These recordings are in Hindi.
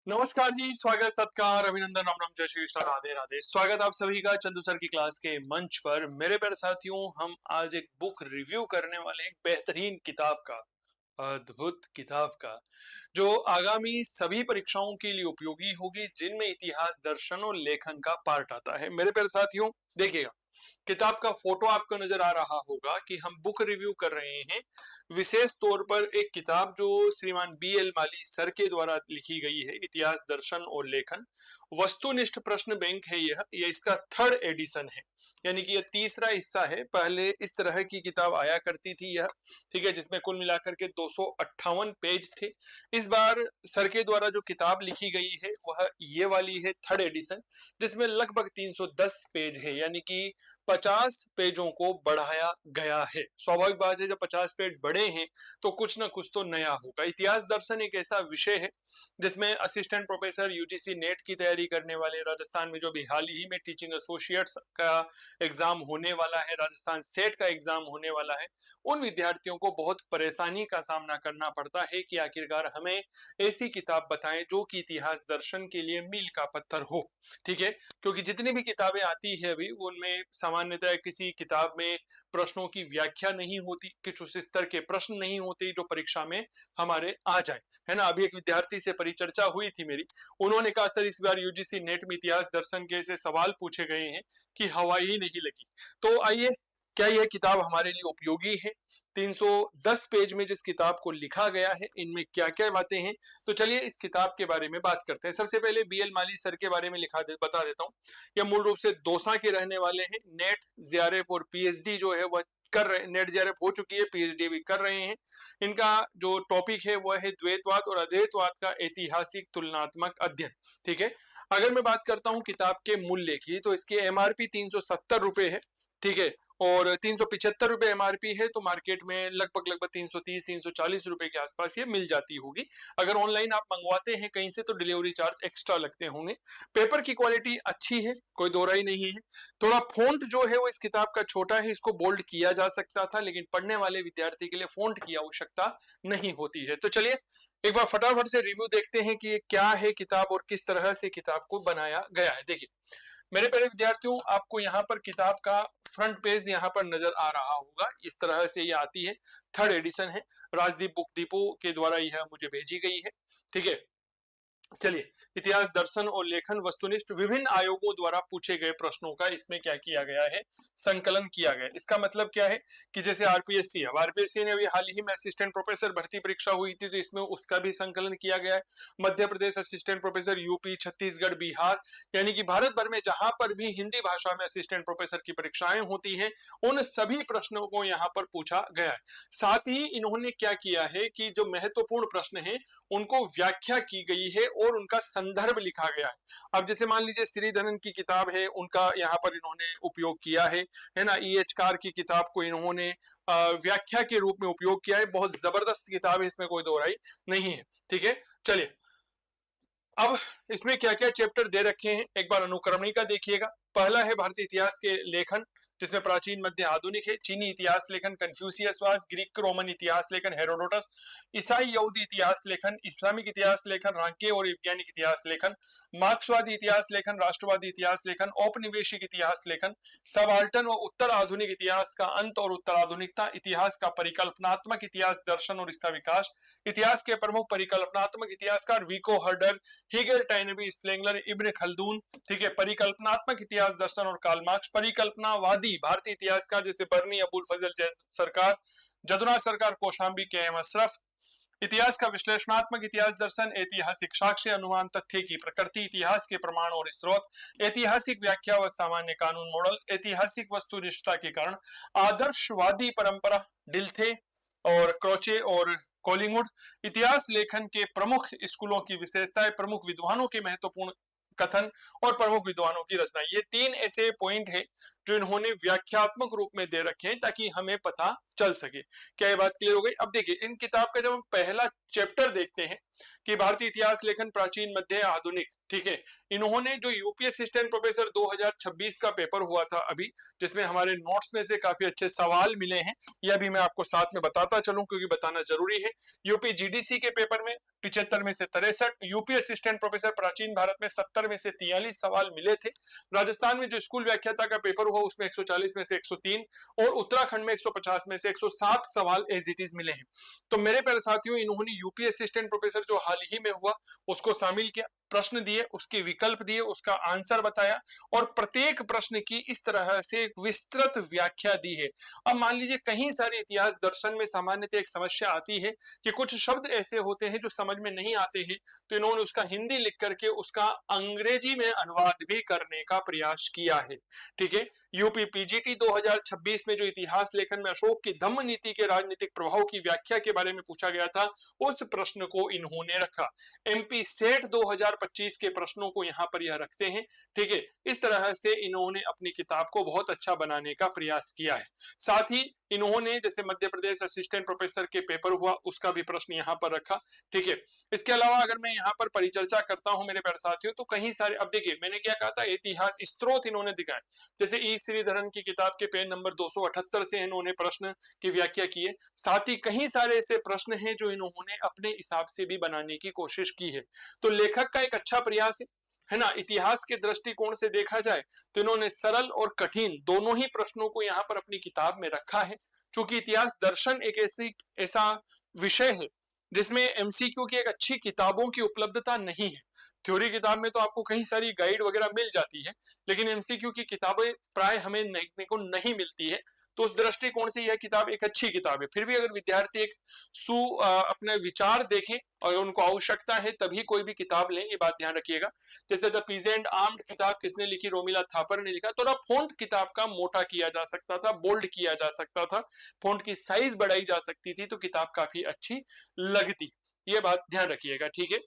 नमस्कार जी, स्वागत सत्कार अभिनंदन राम राम जय श्री कृष्ण राधे राधे। स्वागत आप सभी का चंदू सर की क्लास के मंच पर। मेरे प्यारे साथियों, हम आज एक बुक रिव्यू करने वाले हैं, एक बेहतरीन किताब का, अद्भुत किताब का, जो आगामी सभी परीक्षाओं के लिए उपयोगी होगी, जिनमें इतिहास, दर्शन और लेखन का पार्ट आता है। मेरे प्यारे साथियों, देखिएगा, किताब का फोटो आपको नजर आ रहा होगा कि हम बुक रिव्यू कर रहे हैं। विशेष तौर पर एक किताब जो श्रीमान बी.एल. माली सर के द्वारा लिखी गई है, इतिहास, दर्शन और लेखन, वस्तुनिष्ठ प्रश्न बैंक है। यह इसका थर्ड एडिशन है, यानी कि यह तीसरा हिस्सा है। पहले इस तरह की किताब आया करती थी यह, ठीक है, जिसमें कुल मिलाकर के 258 पेज थे। इस बार सर के द्वारा जो किताब लिखी गई है वह ये वाली है, थर्ड एडिशन, जिसमें लगभग 310 पेज है, यानी कि 50 पेजों को बढ़ाया गया है। स्वाभाविक बात है, जब 50 पेज बढ़े हैं तो कुछ ना कुछ तो नया होगा। इतिहास दर्शन एक ऐसा विषय है जिसमें असिस्टेंट प्रोफेसर यूजीसी नेट की तैयारी करने वाले, राजस्थान में जो भी हाल ही में टीचिंग एसोसिएट्स का एग्जाम होने वाला है, राजस्थान सेट का एग्जाम होने वाला है, उन विद्यार्थियों को बहुत परेशानी का सामना करना पड़ता है कि आखिरकार हमें ऐसी किताब बताएं जो कि इतिहास दर्शन के लिए मील का पत्थर हो। ठीक है, क्योंकि जितनी भी किताबें आती है अभी, उनमें सामान्यतः किसी किताब में प्रश्नों की व्याख्या नहीं होती, कुछ उस स्तर के प्रश्न नहीं होते जो परीक्षा में हमारे आ जाए, है ना। अभी एक विद्यार्थी से परिचर्चा हुई थी मेरी, उन्होंने कहा सर इस बार यूजीसी नेट में इतिहास दर्शन के ऐसे सवाल पूछे गए हैं कि हवा ही नहीं लगी। तो आइए, क्या यह किताब हमारे लिए उपयोगी है? 310 पेज में जिस किताब को लिखा गया है, इनमें क्या क्या बातें हैं, तो चलिए इस किताब के बारे में बात करते हैं। सबसे पहले बी.एल. माली सर के बारे में बता देता हूँ। यह मूल रूप से दौसा के रहने वाले हैं। नेट, जेआरएफ और पीएचडी जो है वह कर रहे, नेट जेआरएफ हो चुकी है, पीएचडी भी कर रहे हैं। इनका जो टॉपिक है वह है द्वैतवाद और अद्वैतवाद का ऐतिहासिक तुलनात्मक अध्ययन। ठीक है, अगर मैं बात करता हूँ किताब के मूल्य की, तो इसकी एमआरपी 370 रुपए है। ठीक है, और 375 रुपए एमआरपी है, तो मार्केट में लगभग 330-340 रुपए के आसपास ये मिल जाती होगी। अगर ऑनलाइन आप मंगवाते हैं कहीं से तो डिलीवरी चार्ज एक्स्ट्रा लगते होंगे। पेपर की क्वालिटी अच्छी है, कोई दो राय नहीं है। थोड़ा फॉन्ट जो है वो इस किताब का छोटा है, इसको बोल्ड किया जा सकता था, लेकिन पढ़ने वाले विद्यार्थी के लिए फॉन्ट की आवश्यकता नहीं होती है। तो चलिए एक बार फटाफट से रिव्यू देखते हैं कि ये क्या है किताब और किस तरह से किताब को बनाया गया है। देखिए मेरे प्यारे विद्यार्थियों, आपको यहाँ पर किताब का फ्रंट पेज यहाँ पर नजर आ रहा होगा, इस तरह से ये आती है। थर्ड एडिशन है, राजदीप बुक डिपो के द्वारा यह मुझे भेजी गई है। ठीक है, चलिए, इतिहास, दर्शन और लेखन, वस्तुनिष्ठ विभिन्न आयोगों द्वारा पूछे गए प्रश्नों का इसमें क्या किया गया है, संकलन किया गया है। इसका मतलब क्या है कि जैसे आरपीएससी है, आरपीएससी ने अभी हाल ही में असिस्टेंट प्रोफेसर भर्ती परीक्षा हुई थी, तो इसमें उसका भी संकलन किया गया है। Madhya Pradesh assistant professor, UP, Chhattisgarh, Bihar, यानी कि भारत भर में जहां पर भी हिंदी भाषा में असिस्टेंट प्रोफेसर की परीक्षाएं होती हैं, उन सभी प्रश्नों को यहाँ पर पूछा गया है। साथ ही इन्होंने क्या किया है कि जो महत्वपूर्ण प्रश्न है उनको व्याख्या की गई है और उनका संदर्भ लिखा गया है। अब जैसे मान लीजिए श्रीधरन की किताब है, उनका यहाँ पर इन्होंने उपयोग किया है ना। ई.एच. कार की किताब को इन्होंने व्याख्या के रूप में उपयोग किया है। बहुत जबरदस्त किताब है, इसमें कोई दो राय नहीं है। ठीक है, चलिए अब इसमें क्या क्या चैप्टर दे रखे हैं एक बार अनुक्रमणी का देखिएगा। पहला है भारतीय इतिहास के लेखन, जिसमें प्राचीन, मध्य, आधुनिक है। चीनी इतिहास लेखन, कन्फ्यूशियस वास, ग्रीक रोमन इतिहास लेखन, हेरोडोटस, ईसाई यहूदी इतिहास लेखन, इस्लामिक इतिहास लेखन, रांके और वैज्ञानिक इतिहास लेखन, मार्क्सवादी इतिहास लेखन, राष्ट्रवादी इतिहास लेखन, औपनिवेशिक इतिहास लेखन, सबाल्टन व उत्तर आधुनिक इतिहास का अंत और उत्तर आधुनिकता, इतिहास का परिकल्पनात्मक इतिहास दर्शन और इसका विकास, इतिहास के प्रमुख परिकल्पनात्मक इतिहासकार Vico Herder, Hegel, Toynbee, Spengler, Ibn Khaldun. ठीक है, परिकल्पनात्मक इतिहास दर्शन और कार्ल मार्क्स, परिकल्पनावादी भारतीय इतिहासकार जैसे बर्नी, अबुल फजल सरकार, जदुनाथ सरकार, कौशाम्बी, के एम अशरफ। इतिहास का विश्लेषणात्मक इतिहास दर्शन, ऐतिहासिक साक्ष्य, अनुमान, तथ्य की प्रकृति, इतिहास के प्रमाण और स्रोत, ऐतिहासिक व्याख्या व सामान्य कानून मॉडल, ऐतिहासिक वस्तुनिष्ठता के कारण, आदर्शवादी परंपरा, डिल्थे और क्रोचे और कॉलिंगवुड, इतिहास लेखन के प्रमुख स्कूलों की विशेषताएं, प्रमुख विद्वानों के महत्वपूर्ण कथन और प्रमुख विद्वानों की रचना। ये तीन ऐसे पॉइंट है जो इन्होंने व्याख्यात्मक रूप में दे रखे हैं ताकि हमें पता चल सके। क्या ये बात क्लियर हो गई? अब देखिए, इन किताब का जब हम पहला चैप्टर देखते हैं कि भारतीय इतिहास लेखन प्राचीन, मध्य, आधुनिक, ठीक है, इन्होंने जो यूपीएससी असिस्टेंट प्रोफेसर 2026 का पेपर हुआ था अभी, जिसमें हमारे नोट्स में से काफी अच्छे सवाल मिले हैं, यह भी मैं आपको साथ में बताता चलूं क्योंकि बताना जरूरी है। यूपी जीडीसी के पेपर में 75 में से 63, यूपी असिस्टेंट प्रोफेसर प्राचीन भारत में 70 में से 43 सवाल मिले थे। राजस्थान में जो स्कूल व्याख्याता का पेपर हुआ उसमें 140 में से 103 और उत्तराखंड में 150 में से 107 सवाल एज इट इज मिले हैं। तो मेरे प्यारे साथियों, इन्होंने यूपी असिस्टेंट प्रोफेसर जो हाल ही में हुआ उसको शामिल किया, प्रश्न दिए, उसके विकल्प दिए, उसका आंसर बताया और प्रत्येक प्रश्न की इस तरह से विस्तृत व्याख्या दी है। अब मान लीजिए कहीं सारे इतिहास दर्शन में सामान्यतः एक समस्या आती है कि कुछ शब्द ऐसे होते हैं जो समझ में नहीं आते हैं, तो इन्होंने उसका हिंदी लिख करके उसका अंग्रेजी में अनुवाद भी करने का प्रयास किया है। ठीक है, यूपी पीजीटी 2026 में जो इतिहास लेखन में अशोक की धम्म नीति के राजनीतिक प्रभाव की व्याख्या के बारे में पूछा गया था, उस प्रश्न को इन्होंने रखा। एमपी सेट 2025 के प्रश्नों को यहाँ पर यह रखते हैं। ठीक है, इस तरह से इन्होंने अपनी किताब को बहुत अच्छा बनाने का प्रयास किया है। साथ ही इन्होंने जैसे मध्य प्रदेश असिस्टेंट प्रोफेसर के पेपर हुआ उसका भी प्रश्न यहाँ पर रखा। ठीक है, इसके अलावा अगर मैं यहाँ पर परिचर्चा करता हूँ मेरे प्यारे साथियों, तो कहीं सारे, अब देखिए मैंने क्या कहा था, इतिहास स्त्रोत इन्होंने दिखाए। जैसे ई श्रीधरन की किताब के पेज नंबर 278 से इन्होंने प्रश्न की व्याख्या की है। साथ ही कई सारे ऐसे प्रश्न हैं जो इन्होंने अपने हिसाब से भी बनाने की कोशिश की है। तो लेखक का एक अच्छा प्रयास है ना। इतिहास के दृष्टिकोण से देखा जाए तो इन्होंने सरल और कठिन दोनों ही प्रश्नों को यहाँ पर अपनी किताब में रखा है। क्योंकि इतिहास दर्शन एक ऐसा विषय है जिसमें एमसीक्यू की एक अच्छी किताबों की उपलब्धता नहीं है। थ्योरी किताब में तो आपको कई सारी गाइड वगैरह मिल जाती है, लेकिन एमसीक्यू की किताबें प्राय हमें देखने को नहीं मिलती है। तो उस दृष्टिकोण से यह किताब एक अच्छी किताब है। फिर भी अगर विद्यार्थी एक अपने विचार देखें और उनको आवश्यकता है तभी कोई भी किताब लें, ये बात ध्यान रखिएगा। जैसे द पीजेंट आर्म्ड किताब किसने लिखी? रोमिला थापर ने लिखा। थोड़ा फॉन्ट किताब का मोटा किया जा सकता था, बोल्ड किया जा सकता था, फॉन्ट की साइज बढ़ाई जा सकती थी तो किताब काफी अच्छी लगती। ये बात ध्यान रखिएगा। ठीक है,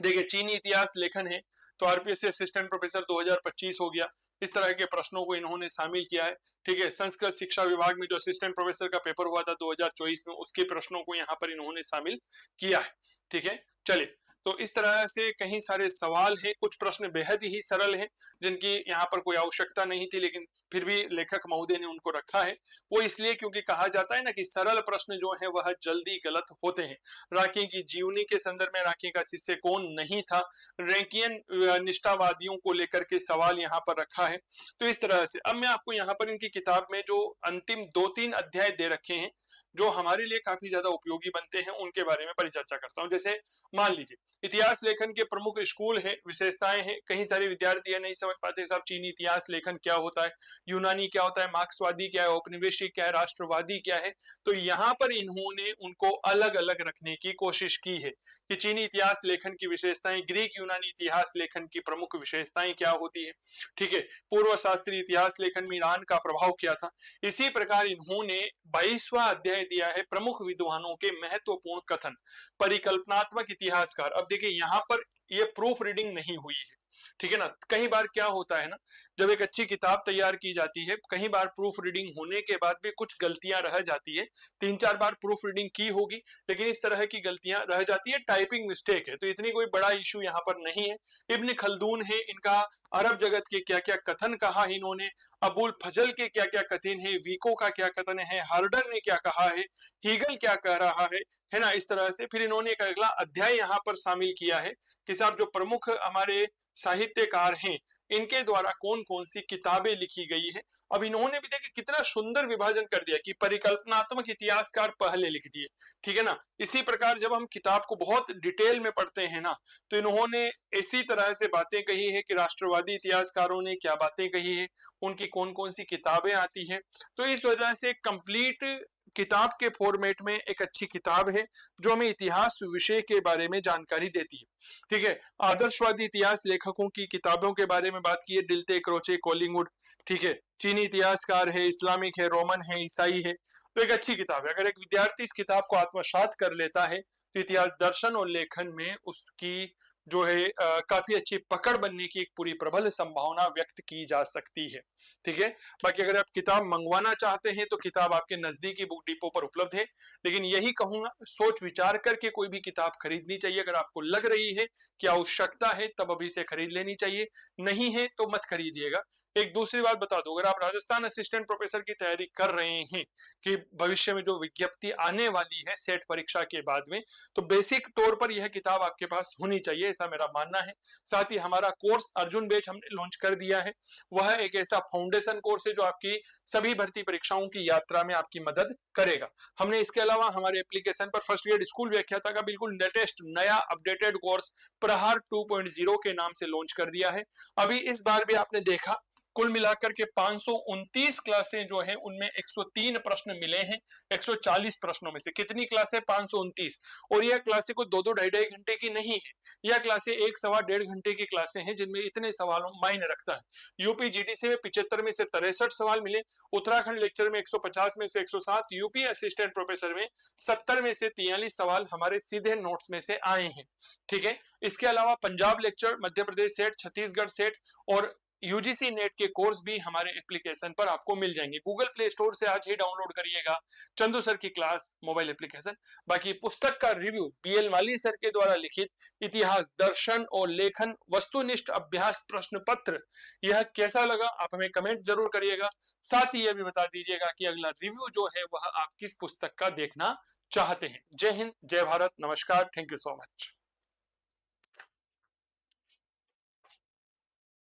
देखिए चीनी इतिहास लेखन है तो आरपीएससी असिस्टेंट प्रोफेसर 2025 हो गया। इस तरह के प्रश्नों को इन्होंने शामिल किया है। ठीक है, संस्कृत शिक्षा विभाग में जो असिस्टेंट प्रोफेसर का पेपर हुआ था 2024 में, उसके प्रश्नों को यहाँ पर इन्होंने शामिल किया है। ठीक है, चलिए, तो इस तरह से कहीं सारे सवाल हैं। कुछ प्रश्न बेहद ही सरल हैं जिनकी यहाँ पर कोई आवश्यकता नहीं थी, लेकिन फिर भी लेखक महोदय ने उनको रखा है। वो इसलिए क्योंकि कहा जाता है ना कि सरल प्रश्न जो है वह जल्दी गलत होते हैं। रांकी की जीवनी के संदर्भ में रांकी का शिष्य कौन नहीं था, रैंकियन निष्ठावादियों को लेकर के सवाल यहाँ पर रखा है। तो इस तरह से अब मैं आपको यहाँ पर इनकी किताब में जो अंतिम 2-3 अध्याय दे रखे हैं जो हमारे लिए काफी ज्यादा उपयोगी बनते हैं, उनके बारे में परिचर्चा करता हूं। जैसे मान लीजिए इतिहास लेखन के प्रमुख स्कूल है, विशेषताएं हैं। कहीं सारे विद्यार्थी ये नहीं समझ पाते साहब चीनी इतिहास लेखन क्या होता है, यूनानी क्या होता है, मार्क्सवादी क्या है, औपनिवेशिक क्या है, राष्ट्रवादी क्या है। तो यहाँ पर इन्होंने उनको अलग अलग रखने की कोशिश की है कि चीनी इतिहास लेखन की विशेषताएं, ग्रीक यूनानी इतिहास लेखन की प्रमुख विशेषताएं क्या होती है। ठीक है, पूर्व शास्त्रीय इतिहास लेखन में ईरान का प्रभाव क्या था। इसी प्रकार इन्होंने 22वां अध्याय दिया है प्रमुख विद्वानों के महत्वपूर्ण कथन, परिकल्पनात्मक इतिहासकार। अब देखिए यहाँ पर ये प्रूफ रीडिंग नहीं हुई है। ठीक है ना, कई बार क्या होता है ना, जब एक अच्छी किताब तैयार की जाती है, कई बार प्रूफ रीडिंग होने के बाद भी कुछ गलतियां रह जाती है। 3-4 बार प्रूफ रीडिंग की होगी लेकिन इस तरह की गलतियां रह जाती है, टाइपिंग मिस्टेक है। तो इतनी कोई बड़ा इशू यहाँ पर नहीं है। इब्न खलदून है, इनका अरब जगत के क्या क्या कथन कहा इन्होंने, अबुल फजल के क्या क्या कथन है, वीको का क्या कथन है, हार्डर ने क्या कहा है, हीगल क्या कह रहा है ना। इस तरह से फिर इन्होंने एक अगला अध्याय यहाँ पर शामिल किया है कि साहब जो प्रमुख हमारे साहित्यकार हैं इनके द्वारा कौन कौन सी किताबें लिखी गई है। अब इन्होंने भी देखिए कितना सुंदर विभाजन कर दिया कि परिकल्पनात्मक इतिहासकार पहले लिख दिए। ठीक है ना, इसी प्रकार जब हम किताब को बहुत डिटेल में पढ़ते हैं ना, तो इन्होंने इसी तरह से बातें कही है कि राष्ट्रवादी इतिहासकारों ने क्या बातें कही है, उनकी कौन कौन सी किताबें आती है। तो इस वजह से कंप्लीट किताब के फॉर्मेट में एक अच्छी किताब है जो हमें इतिहास विषय के बारे में जानकारी देती है। ठीक है, आदर्शवादी इतिहास लेखकों की किताबों के बारे में बात की है, डिल्टे, क्रोचे, कोलिंगवुड। ठीक है, चीनी इतिहासकार है, इस्लामिक है, रोमन है, ईसाई है। तो एक अच्छी किताब है। अगर एक विद्यार्थी इस किताब को आत्मसात कर लेता है तो इतिहास दर्शन और लेखन में उसकी जो है काफी अच्छी पकड़ बनने की एक पूरी प्रबल संभावना व्यक्त की जा सकती है। ठीक है, बाकी अगर आप किताब मंगवाना चाहते हैं तो किताब आपके नजदीकी बुक डिपो पर उपलब्ध है, लेकिन यही कहूंगा सोच विचार करके कोई भी किताब खरीदनी चाहिए। अगर आपको लग रही है कि आवश्यकता है तब अभी से खरीद लेनी चाहिए, नहीं है तो मत खरीदिएगा। एक दूसरी बात बता दो, अगर आप राजस्थान असिस्टेंट प्रोफेसर की तैयारी कर रहे हैं कि भविष्य में जो विज्ञप्ति आने वाली है सेट परीक्षा के बाद में, तो बेसिक तौर पर यह किताब आपके पास होनी चाहिए, ऐसा मेरा मानना है। साथ ही हमारा कोर्स अर्जुन बैच हमने लॉन्च कर दिया है, वह एक ऐसा फाउंडेशन कोर्स है जो आपकी सभी भर्ती परीक्षाओं की यात्रा में आपकी मदद करेगा। हमने इसके अलावा हमारे एप्लीकेशन पर फर्स्ट ग्रेड स्कूल व्याख्याता का बिल्कुल लेटेस्ट नया अपडेटेड कोर्स प्रहार 2.0 के नाम से लॉन्च कर दिया है। अभी इस बार भी आपने देखा कुल मिलाकर के 529 क्लासें जो है उनमें 103 प्रश्न मिले हैं। 140 प्रश्नों में से कितनी क्लासें? 529। और यह क्लासें को 2-2 ढाई-ढाई घंटे की नहीं है, यह क्लासें 1-1.25 घंटे की क्लासें हैं जिनमें इतने सवालों मायने रखता है। यूपी जीडीसी में 75 में से 63 सवाल मिले, उत्तराखंड लेक्चर में 150 में से 107, यूपी असिस्टेंट प्रोफेसर में 70 में से 43 सवाल हमारे सीधे नोट्स में से आए हैं। ठीक है, इसके अलावा Punjab lecture, Madhya Pradesh set, Chhattisgarh set और यूजीसी नेट के कोर्स भी हमारे एप्लीकेशन पर आपको मिल जाएंगे। गूगल प्ले स्टोर से आज ही डाउनलोड करिएगा चंदू सर की क्लास मोबाइल एप्लीकेशन। बाकी पुस्तक का रिव्यू बीएल माली सर के द्वारा लिखित इतिहास, दर्शन और लेखन वस्तुनिष्ठ अभ्यास प्रश्न पत्र, यह कैसा लगा आप हमें कमेंट जरूर करिएगा। साथ ही यह भी बता दीजिएगा कि अगला रिव्यू जो है वह आप किस पुस्तक का देखना चाहते हैं। जय हिंद, जय भारत, नमस्कार, थैंक यू सो मच।